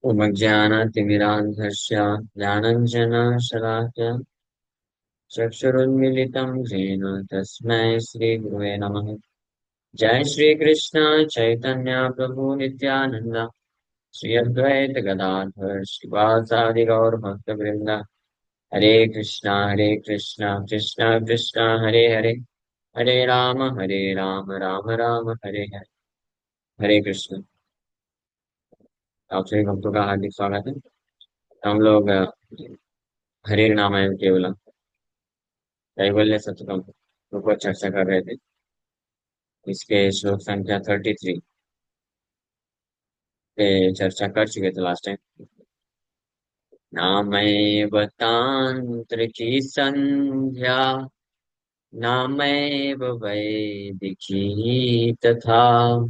उमज्ञानतिमिरान्धस्य ज्ञानञ्जनशलाकया चक्षुरुन्मीलितं येन तस्मै श्रीगुरुवे नमः। जय श्री कृष्ण चैतन्य प्रभु नित्यानंद, श्री अद्वैत गदाधर श्रीवासादि गौर भक्तवृंद। हरे कृष्णा कृष्णा कृष्णा हरे हरे, हरे राम राम राम हरे हरे। हरे कृष्ण। आप सभी भक्तों का हार्दिक स्वागत है। हम लोग हरे नारायण केवलम कैवल्य सततम ऊपर चर्चा कर रहे थे। इसके श्लोक संख्या 33 पे चर्चा कर चुके थे लास्ट टाइम। नामैव तान्त्रिकी संध्या, नामैव वैदिकी तथा,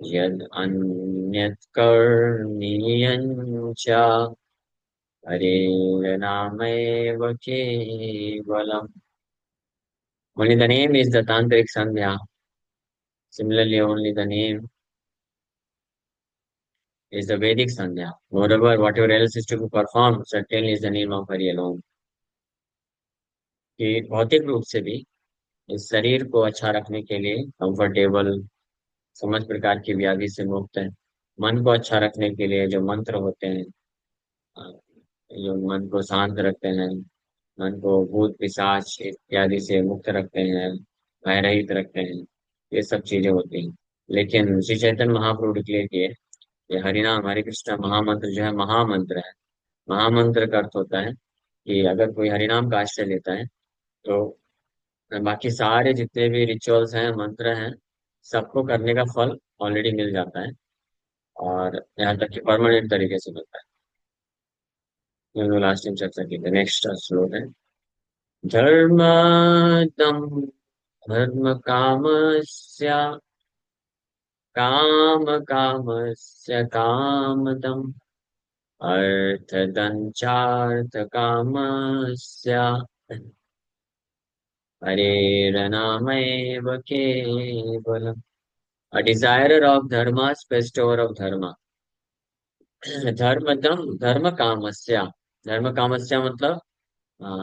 यद् अन्यत् करणीयं च हरेर्नामैव केवलम्। Only the name is the tantric sandhya. Similarly, only the name is the Vedic sandhya. Moreover, whatever else is to be performed, certainly is the name of Hari alone. कि भौतिक रूप से भी इस शरीर को अच्छा रखने के लिए कंफर्टेबल, समस्त प्रकार की व्याधि से मुक्त है। मन को अच्छा रखने के लिए जो मंत्र होते हैं, अ, जो मन को शांत रखते हैं, मन को भूत पिशाच इत्यादि से मुक्त रखते हैं, भय रहित रखते हैं, ये सब चीजें होती हैं। लेकिन श्री चैतन्य महाप्रभु डिक्लेयर किए, ये हरिनाम हरे कृष्ण महामंत्र जो है महामंत्र है। महामंत्र का अर्थ होता है कि अगर कोई हरिनाम का आश्रय लेता है तो बाकी सारे जितने भी रिचुअल्स हैं, मंत्र हैं, सबको करने का फल ऑलरेडी मिल जाता है, और यहाँ तक कि परमानेंट तरीके से मिलता है। जो लास्ट टाइम चर्चा की थी। नेक्स्ट श्लोक है, धर्मदम धर्म कामस्य कामदम अर्थदञ्चार्थकामस्य हरेर्नामैव केवलम्। A desire of dharma, bestower of dharma। धर्म कामस्य, धर्म कामस्य मतलब आ,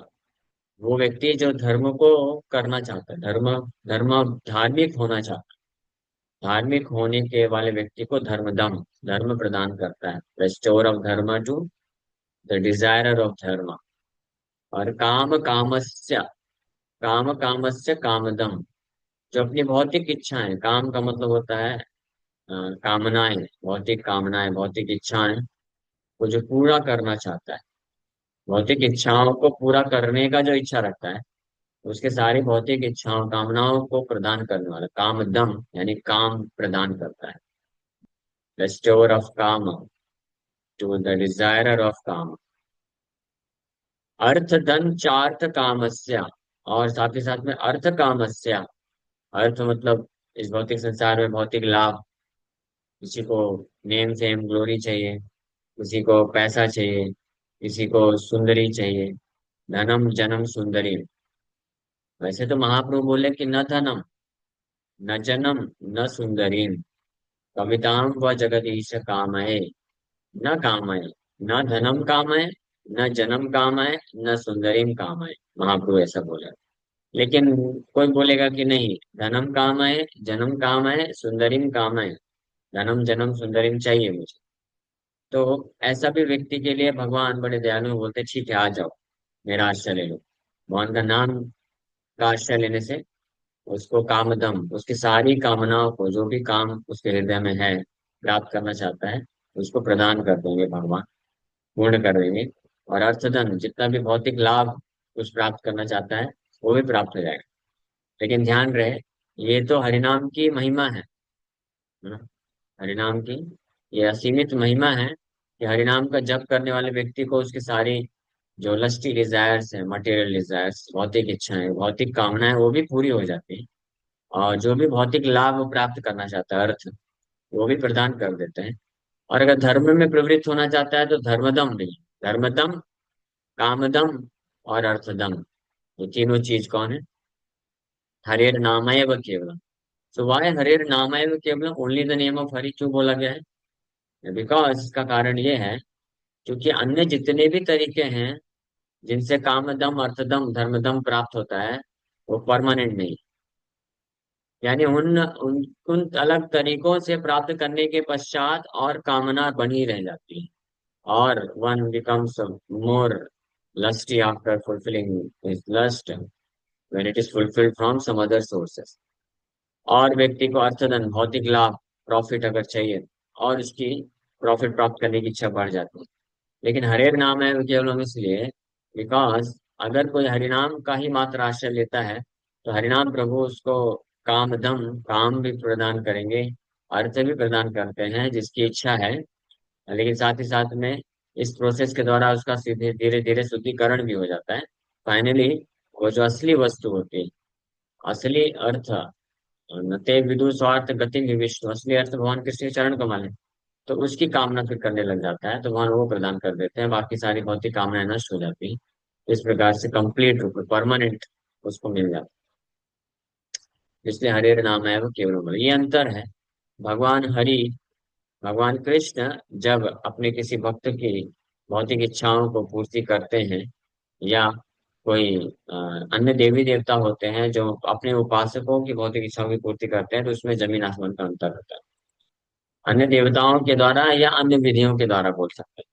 वो व्यक्ति जो धर्म को करना चाहता है, धर्म धर्म धार्मिक होना चाहता है, धार्मिक होने के वाले व्यक्ति को धर्मदम धर्म प्रदान करता है। बेस्टोर ऑफ धर्म टू द डिजायरर ऑफ धर्म। और काम कामस्य कामदम, जो अपनी भौतिक इच्छाएं, काम का मतलब होता है कामनाएं, भौतिक कामनाएं, भौतिक इच्छाएं को जो पूरा करना चाहता है, भौतिक इच्छाओं को पूरा करने का जो इच्छा रखता है, उसके सारी भौतिक इच्छाओं कामनाओं को प्रदान करने वाला कामदम यानी काम प्रदान करता है। द स्टोर ऑफ काम टू द डिजायरर ऑफ काम। अर्थ धन चार्थ कामस्य, और साथ ही साथ में अर्थ कामस्य। अर्थ मतलब इस भौतिक संसार में भौतिक लाभ, किसी को नेम फेम ग्लोरी चाहिए, किसी को पैसा चाहिए, किसी को सुंदरी चाहिए। धनम जन्म सुंदरी। वैसे तो महाप्रभु बोले कि न धनम न जन्म न सुंदरी, कवितां व जगदीश कामये न कामये। न धनम कामये, न जन्म कामये, न सुंदरीम कामये। महाप्रभु ऐसा बोला। लेकिन कोई बोलेगा कि नहीं, धनम कामये, जन्म कामये, सुंदरीम कामये, धनम जन्म सुंदरीम चाहिए मुझे। तो ऐसा भी व्यक्ति के लिए भगवान बड़े दयालु हैं, बोलते ठीक है आ जाओ, मेरा आश्रय ले लो। भगवान का नाम का आश्रय लेने से उसको कामदम, उसकी सारी कामनाओं को, जो भी काम उसके हृदय में है, प्राप्त करना चाहता है, उसको प्रदान कर देंगे भगवान, पूर्ण कर देंगे। और अर्थधन, जितना भी भौतिक लाभ कुछ प्राप्त करना चाहता है, वो भी प्राप्त हो जाएगा। लेकिन ध्यान रहे, ये तो हरिनाम की महिमा है ना? हरिनाम की ये असीमित महिमा है कि हरिनाम का जप करने वाले व्यक्ति को उसकी सारी जो लस्टी डिजायर्स है, मटेरियल डिजायर्स, भौतिक इच्छाएं, भौतिक कामनाएं, वो भी पूरी हो जाती है। और जो भी भौतिक लाभ वो प्राप्त करना चाहता है, अर्थ, वो भी प्रदान कर देते हैं। और अगर धर्म में प्रवृत्त होना चाहता है तो धर्मदम भी, धर्मदम, कामदम और अर्थदम, ये तीनों चीज कौन है? हरेर नामैव केवलम। सो वाई हरेर नामैव केवलम, only the name of Hari क्यों बोला गया है? बिकॉज इसका कारण ये है, क्योंकि अन्य जितने भी तरीके हैं जिनसे कामदम अर्थदम धर्मदम प्राप्त होता है, वो परमानेंट नहीं। यानी उन अलग तरीकों से प्राप्त करने के पश्चात और कामना बनी रह जाती है, और one becomes more lusty after fulfilling his lust when it is fulfilled from some other sources। और व्यक्ति को अर्थधन भौतिक लाभ, प्रॉफिट अगर चाहिए, और उसकी प्रॉफिट प्राप्त करने की इच्छा बढ़ जाती है। लेकिन हरे नाम है केवलम इसलिए बिकॉज अगर कोई हरिनाम का ही मात्र आश्रय लेता है, तो हरिनाम प्रभु उसको काम भी प्रदान करेंगे, अर्थ भी प्रदान करते हैं जिसकी इच्छा है। लेकिन साथ ही साथ में इस प्रोसेस के द्वारा उसका सीधे धीरे धीरे शुद्धिकरण भी हो जाता है। फाइनली वो जो असली वस्तु होती है, असली अर्थ, नते विदु स्वार्थ गति विविष्टु, असली अर्थ भगवान कृष्ण के चरण कमल है, तो उसकी कामना फिर करने लग जाता है, तो भगवान वो प्रदान कर देते हैं, बाकी सारी भौतिक कामनाएं नष्ट हो जाती हैं। इस प्रकार से कंप्लीट रूप परमानेंट उसको मिल जाता है। इसलिए हरे नाम है वो केवल बोले, ये अंतर है। भगवान हरि, भगवान कृष्ण जब अपने किसी भक्त की भौतिक इच्छाओं को पूर्ति करते हैं, या कोई अन्य देवी देवता होते हैं जो अपने उपासकों की भौतिक इच्छाओं की पूर्ति करते हैं, तो उसमें जमीन आसमान का अंतर होता है। अन्य देवताओं के द्वारा या अन्य विधियों के द्वारा बोल सकते हैं।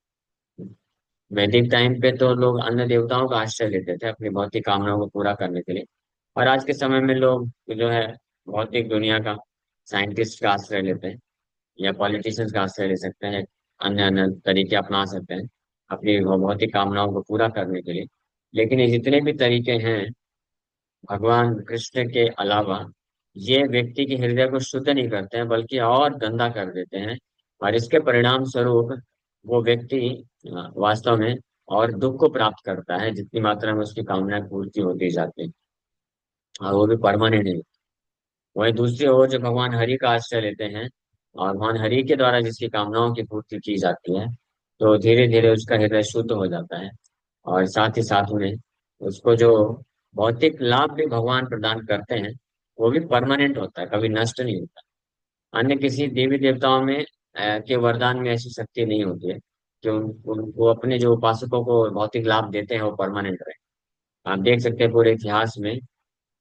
वैदिक टाइम पे तो लोग अन्य देवताओं का आश्रय लेते थे अपनी भौतिक कामनाओं को पूरा करने के लिए, और आज के समय में लोग जो है भौतिक दुनिया का साइंटिस्ट का आश्रय लेते हैं, या पॉलिटिशियंस का आश्रय ले सकते हैं, अन्य अन्य तरीके अपना सकते हैं अपनी भौतिक कामनाओं को पूरा करने के लिए। लेकिन ये जितने भी तरीके हैं भगवान कृष्ण के अलावा, ये व्यक्ति के हृदय को शुद्ध नहीं करते हैं बल्कि और गंदा कर देते हैं, और इसके परिणाम स्वरूप वो व्यक्ति वास्तव में और दुख को प्राप्त करता है, जितनी मात्रा में उसकी कामनाएं पूर्ति होती जाती है, और वो भी परमानेंट नहीं। वहीं दूसरी ओर जो भगवान हरि का आश्रय लेते हैं, और भगवान हरि के द्वारा जिसकी कामनाओं की पूर्ति की जाती है, तो धीरे धीरे उसका हृदय शुद्ध हो जाता है, और साथ ही साथ में उसको जो भौतिक लाभ भी भगवान प्रदान करते हैं, वो भी परमानेंट होता है, कभी नष्ट नहीं होता। अन्य किसी देवी देवताओं में के वरदान में ऐसी शक्ति नहीं होती है कि वो अपने जो उपासकों को भौतिक लाभ देते हैं वो परमानेंट रहे। आप देख सकते हैं पूरे इतिहास में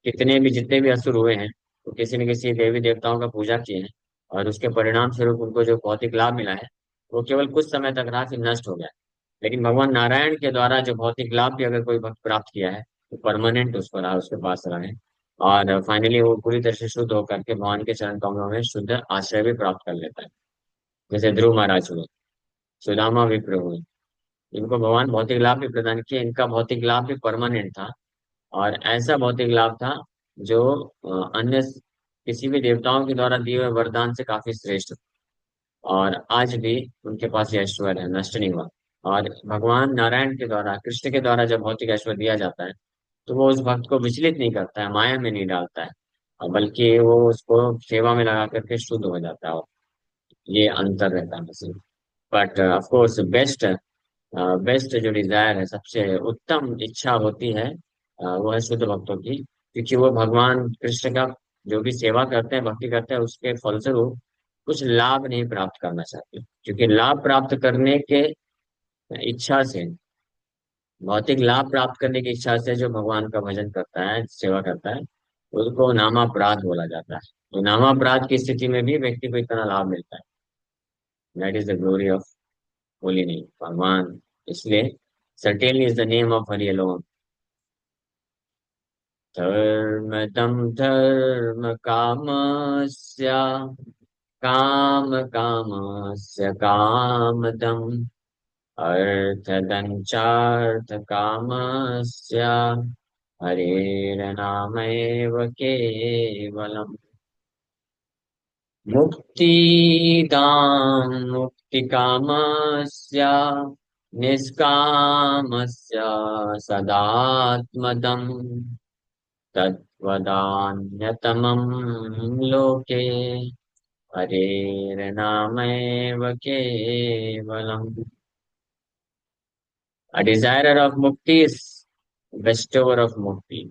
कितने भी जितने भी असुर हुए हैं, तो किसी न किसी देवी देवताओं का पूजा किए हैं, और उसके परिणाम स्वरूप उनको जो भौतिक लाभ मिला है वो केवल कुछ समय तक रहा, फिर नष्ट हो गया। लेकिन भगवान नारायण के द्वारा जो भौतिक लाभ भी अगर कोई भक्त प्राप्त किया है, तो परमानेंट उसको रहा, उसके पास रहा है, और फाइनली वो पूरी तरह से शुद्ध होकर के भगवान के चरण कमलों में शुद्ध आश्रय भी प्राप्त कर लेता है। जैसे ध्रुव महाराज हुए, सुदामा विप्र हुए, इनको भगवान भौतिक लाभ भी प्रदान किए, इनका भौतिक लाभ भी परमानेंट था, और ऐसा भौतिक लाभ था जो अन्य किसी भी देवताओं के द्वारा दिए हुए वरदान से काफी श्रेष्ठ। और आज भी उनके पास ये ऐश्वर्य है, नष्ट नहीं हुआ। और भगवान नारायण के द्वारा, कृष्ण के द्वारा जब भौतिक ऐश्वर्य दिया जाता है, तो वो उस भक्त को विचलित नहीं करता है, माया में नहीं डालता है, और बल्कि वो उसको सेवा में लगा करके शुद्ध हो जाता है। ये अंतर रहता है बस। But of course best, best जो डिजायर है, सबसे उत्तम इच्छा होती है, वो है शुद्ध भक्तों की, क्योंकि वो भगवान कृष्ण का जो भी सेवा करते हैं, भक्ति करते हैं, उसके फलस्वरूप कुछ लाभ नहीं प्राप्त करना चाहते, क्योंकि लाभ प्राप्त करने के इच्छा से, भौतिक लाभ प्राप्त करने की इच्छा से जो भगवान का भजन करता है, सेवा करता है, उसको नामापराध बोला जाता है। तो नामापराध की स्थिति में भी व्यक्ति को इतना लाभ मिलता है। That is the glory of holy name भगवान। इसलिए certainly is the name of Hari alone। धर्म कामस्य कामस्य कामदम् अर्थदञ्चार्थ कामस्य हरेर्नामैव केवलम्। मुक्तिदां मुक्तिकामस्य निष्कामस्य सदात्मदम् तद्वदान्यतमं लोके हरेर्नामैव केवलम्। A desirer of mukti is bestower of mukti।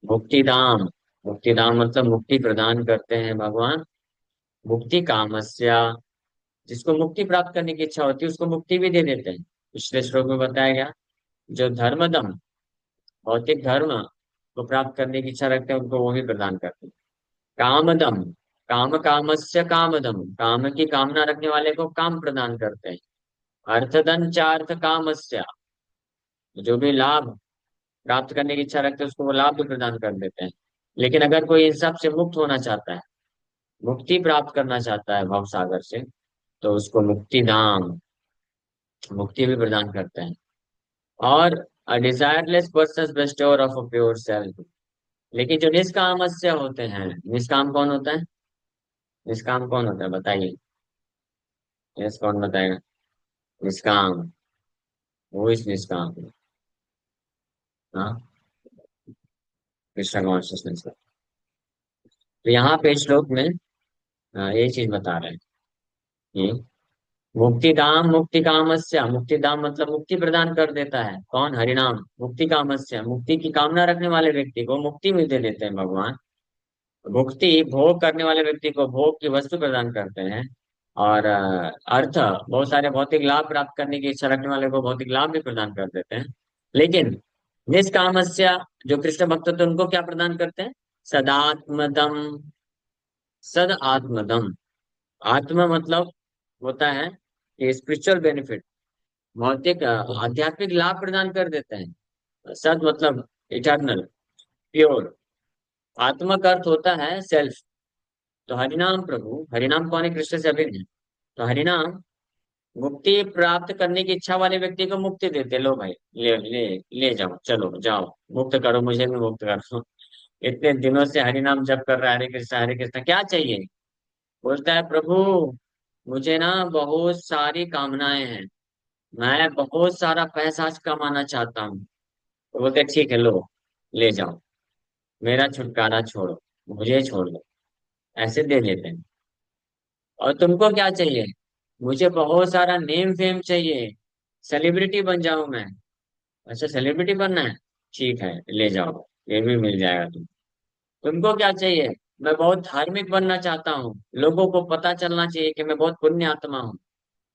मुक्तिधाम, मुक्तिधाम मतलब मुक्ति प्रदान करते हैं भगवान। मुक्ति कामस्या, जिसको मुक्ति प्राप्त करने की इच्छा होती है उसको मुक्ति भी दे देते हैं। पिछले श्लोक में बताया गया, जो धर्मदम, भौतिक धर्म को प्राप्त करने की इच्छा रखते हैं उनको वो भी प्रदान करते हैं। कामदम, काम कामस्य कामदम, काम की कामना रखने वाले को काम प्रदान करते हैं। अर्थदन चार्थ कामस्य, जो भी लाभ प्राप्त करने की इच्छा रखते हैं उसको वो लाभ भी प्रदान कर देते हैं। लेकिन अगर कोई इन सब से मुक्त होना चाहता है, मुक्ति प्राप्त करना चाहता है भव सागर से, तो उसको मुक्ति धाम, मुक्ति भी प्रदान करते हैं। और desireless person bestower of a pure self. लेकिन जो निष्कामस्य होते हैं, निष्काम कौन होता है? निष्काम कौन होता है बताइए? यस, कौन बताएगा? निष्काम, वो इस निष्काम। हाँ, कृष्ण कॉन्शियसनेस। तो यहाँ पे श्लोक में ये चीज बता रहे हैं कि मुक्तिदाम मुक्ति कामस्य, मुक्तिदाम मतलब मुक्ति प्रदान कर देता है कौन? हरिनाम। मुक्ति कामस्य, मुक्ति की कामना रखने वाले व्यक्ति को मुक्ति भी दे देते हैं भगवान। मुक्ति भोग करने वाले व्यक्ति को भोग की वस्तु प्रदान करते हैं। और अर्थ, बहुत सारे भौतिक लाभ प्राप्त करने की इच्छा रखने वाले को भौतिक लाभ भी प्रदान कर देते हैं। लेकिन निष्कामस्य, जो कृष्ण भक्त होते हैं उनको क्या प्रदान करते हैं? सदात्मदम, सद आत्मदम। आत्मा मतलब होता है कि स्पिरिचुअल बेनिफिट, भौतिक आध्यात्मिक लाभ प्रदान कर देते हैं। सद मतलब इटर्नल, प्योर। आत्मा का अर्थ होता है सेल्फ। तो हरिनाम प्रभु, हरिनाम कौन है? कृष्ण से अभिन्न है। तो हरिनाम मुक्ति प्राप्त करने की इच्छा वाले व्यक्ति को मुक्ति देते। लो भाई, ले ले, ले जाओ, चलो जाओ, मुक्त करो, मुझे भी मुक्त करो। इतने दिनों से हरिनाम जप कर रहा है, हरे कृष्ण, क्या चाहिए? बोलता है प्रभु, मुझे ना बहुत सारी कामनाएं हैं, मैं बहुत सारा पैसा कमाना चाहता हूँ। तो बोलते हैं, ठीक है, लो, ले जाओ, मेरा छुटकारा छोड़ो, मुझे छोड़ दो। ऐसे दे देते हैं। और तुमको क्या चाहिए? मुझे बहुत सारा नेम फेम चाहिए, सेलिब्रिटी बन जाऊं मैं। अच्छा, सेलिब्रिटी बनना है, ठीक है, ले जाओ, ये भी मिल जाएगा तुमको क्या चाहिए? मैं बहुत धार्मिक बनना चाहता हूँ, लोगों को पता चलना चाहिए कि मैं बहुत पुण्य आत्मा हूँ।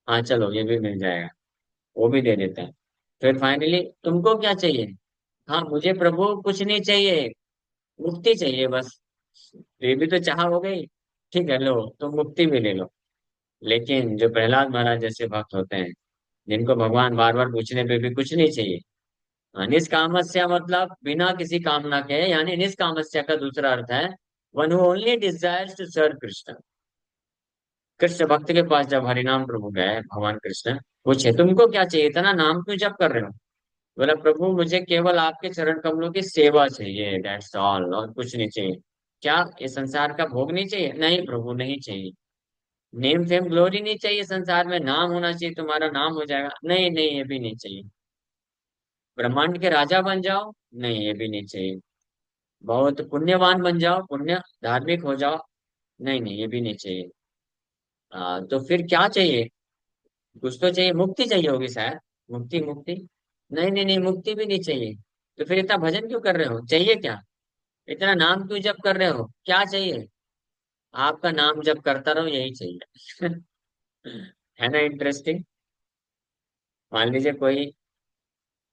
हाँ चलो, ये भी मिल जाएगा, वो भी दे देते हैं। फिर फाइनली तुमको क्या चाहिए? हाँ, मुझे प्रभु कुछ नहीं चाहिए, मुक्ति चाहिए बस। ये भी तो चाह हो गई। ठीक है, लो, तुम मुक्ति भी ले लो। लेकिन जो प्रहलाद महाराज जैसे भक्त होते हैं, जिनको भगवान बार बार पूछने पे भी कुछ नहीं चाहिए, निष्कामस्या मतलब बिना किसी कामना के, यानी निष्कामस्या का दूसरा अर्थ है one who only desires to serve Krishna. Krishna भक्त के पास जब हरिनाम प्रभु गए, भगवान कृष्ण पूछे, तुमको क्या चाहिए, इतना नाम क्यों जप कर रहे हो? बोला, प्रभु मुझे केवल आपके चरण कमलों की सेवा चाहिए, दैट्स ऑल, और कुछ नहीं चाहिए। क्या ये संसार का भोग नहीं चाहिए? नहीं प्रभु, नहीं चाहिए। नेम फेम ग्लोरी नहीं चाहिए, संसार में नाम होना चाहिए, तुम्हारा नाम हो जाएगा? नहीं नहीं, ये भी नहीं चाहिए। ब्रह्मांड के राजा बन जाओ? नहीं, ये भी नहीं चाहिए। बहुत पुण्यवान बन जाओ, पुण्य धार्मिक हो जाओ? नहीं नहीं, ये भी नहीं चाहिए। तो फिर क्या चाहिए? कुछ तो चाहिए, मुक्ति चाहिए होगी शायद। मुक्ति, मुक्ति? नहीं नहीं नहीं, मुक्ति भी नहीं चाहिए। तो फिर इतना भजन क्यों कर रहे हो, चाहिए क्या? इतना नाम क्यों जप कर रहे हो, क्या चाहिए? आपका नाम जप करता रहो, यही चाहिए। है ना इंटरेस्टिंग? मान लीजिए कोई,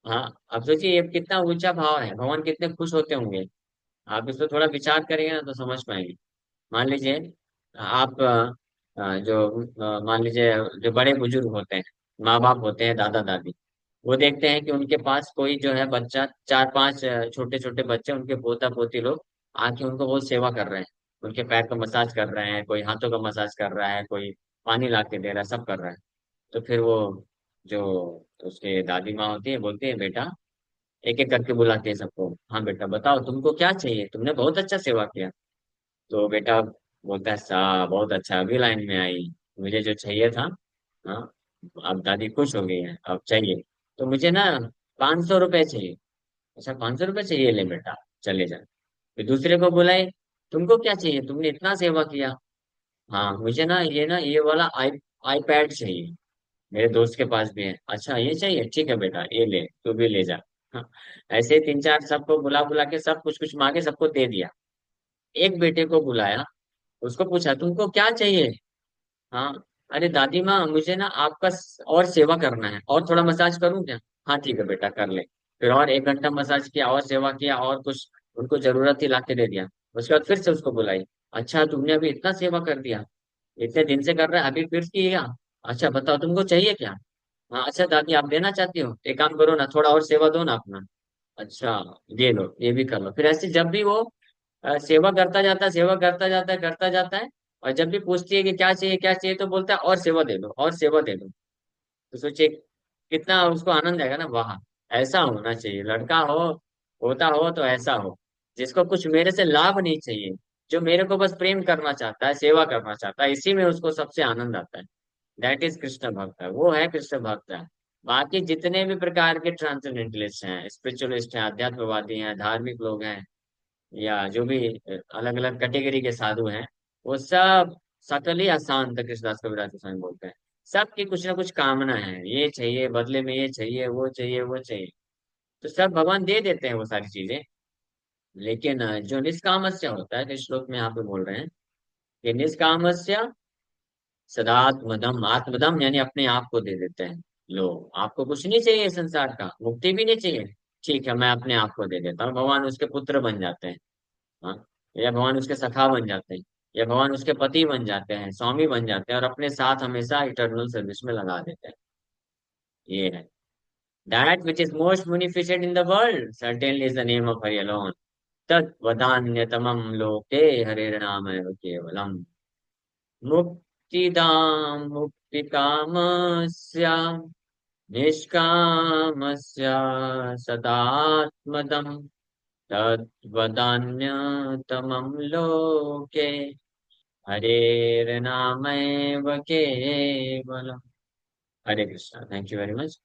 हाँ, अब सोचिए ये कितना ऊंचा भाव है, भगवान कितने खुश होते होंगे। आप इस पर थोड़ा विचार करेंगे ना तो समझ पाएंगे। मान लीजिए आप मान लीजिए जो बड़े बुजुर्ग होते हैं, माँ बाप होते हैं, दादा दादी, वो देखते हैं कि उनके पास कोई जो है बच्चा, चार पांच छोटे छोटे बच्चे, उनके पोता पोती लोग आके उनको बहुत सेवा कर रहे हैं। उनके पैर का मसाज कर रहे हैं, कोई हाथों का मसाज कर रहा है, कोई पानी ला के दे रहा है, सब कर रहा है। तो फिर वो जो उसके दादी माँ होती है बोलती है, बेटा, एक एक करके बुलाते हैं सबको, हाँ बेटा बताओ तुमको क्या चाहिए, तुमने बहुत अच्छा सेवा किया। तो बेटा बोलता है, सा बहुत अच्छा, अभी लाइन में आई, मुझे जो चाहिए था। हाँ, अब दादी खुश हो गई है, अब चाहिए। तो मुझे ना 500 रुपए चाहिए। अच्छा, 500 रुपए चाहिए, ले बेटा, चले जा। फिर दूसरे को बुलाए, तुमको क्या चाहिए, तुमने इतना सेवा किया। हाँ, मुझे ना ये वाला आईपैड चाहिए, मेरे दोस्त के पास भी है। अच्छा, ये चाहिए, ठीक है बेटा, ये ले, तू भी ले जा। हाँ, ऐसे ही तीन चार सबको बुला बुला के सब कुछ कुछ मांगे, सबको दे दिया। एक बेटे को बुलाया, उसको पूछा, तुमको क्या चाहिए? हाँ, अरे दादी माँ, मुझे ना आपका और सेवा करना है, और थोड़ा मसाज करूँ क्या? हाँ ठीक है बेटा, कर ले। फिर और 1 घंटा मसाज किया और सेवा किया और कुछ उनको जरूरत थी, लाके दे दिया। उसके बाद फिर से उसको बुलाई। अच्छा, तुमने अभी इतना सेवा कर दिया, इतने दिन से कर रहा है, अभी फिर किया? अच्छा बताओ, तुमको चाहिए क्या? हाँ अच्छा दादी, आप देना चाहती हो, एक काम करो ना, थोड़ा और सेवा दो ना अपना। अच्छा, ये लो, ये भी कर लो। फिर ऐसे जब भी वो सेवा करता जाता है, सेवा करता जाता है, करता जाता है। और जब भी पूछती है कि क्या चाहिए क्या चाहिए, तो बोलता है और सेवा दे दो, और सेवा दे दो। तो सोचिए कितना उसको आनंद आएगा ना। वाह, ऐसा होना चाहिए लड़का हो, होता हो तो ऐसा हो, जिसको कुछ मेरे से लाभ नहीं चाहिए, जो मेरे को बस प्रेम करना चाहता है, सेवा करना चाहता है, इसी में उसको सबसे आनंद आता है। दैट इज कृष्ण भक्त है, वो है कृष्ण भक्त है। बाकी जितने भी प्रकार के ट्रांसेंडेंटलिस्ट हैं, स्पिरिचुअलिस्ट हैं, अध्यात्मवादी हैं, धार्मिक लोग हैं, या जो भी अलग अलग कैटेगरी के साधु हैं, वो सब सकल ही अशांत, कृष्णदास कविराज गोस्वामी बोलते हैं। सबकी कुछ ना कुछ कामना है, ये चाहिए बदले में, ये चाहिए, वो चाहिए, वो चाहिए। तो सब भगवान दे देते हैं वो सारी चीजें। लेकिन जो निष्कामस्य होता है, तो इस श्लोक में यहाँ पे बोल रहे हैं कि निष्कामस्य सदात्मदम, आत्मदम यानी अपने आप को दे देते हैं। लो, आपको कुछ नहीं चाहिए संसार का, मुक्ति भी नहीं चाहिए, ठीक है मैं अपने आप को दे देता हूँ। भगवान उसके पुत्र बन जाते हैं। हाँ, या भगवान उसके सखा बन जाते हैं, या भगवान उसके पति बन जाते हैं, स्वामी बन जाते हैं, और अपने साथ हमेशा इटर्नल सर्विस में लगा देते हैं। ये है। That which is most munificent in the world certainly is the name of Hari alone. तत् वदान्यतमं लोके हरेर्नामैव केवलम्। मुक्तिदां मुक्तिकामस्य निष्कामस्य सदात्मदम्। तद्वदान्यतमं लोके हरेर्नामैव केवलम्। Hare Krishna, thank you very much.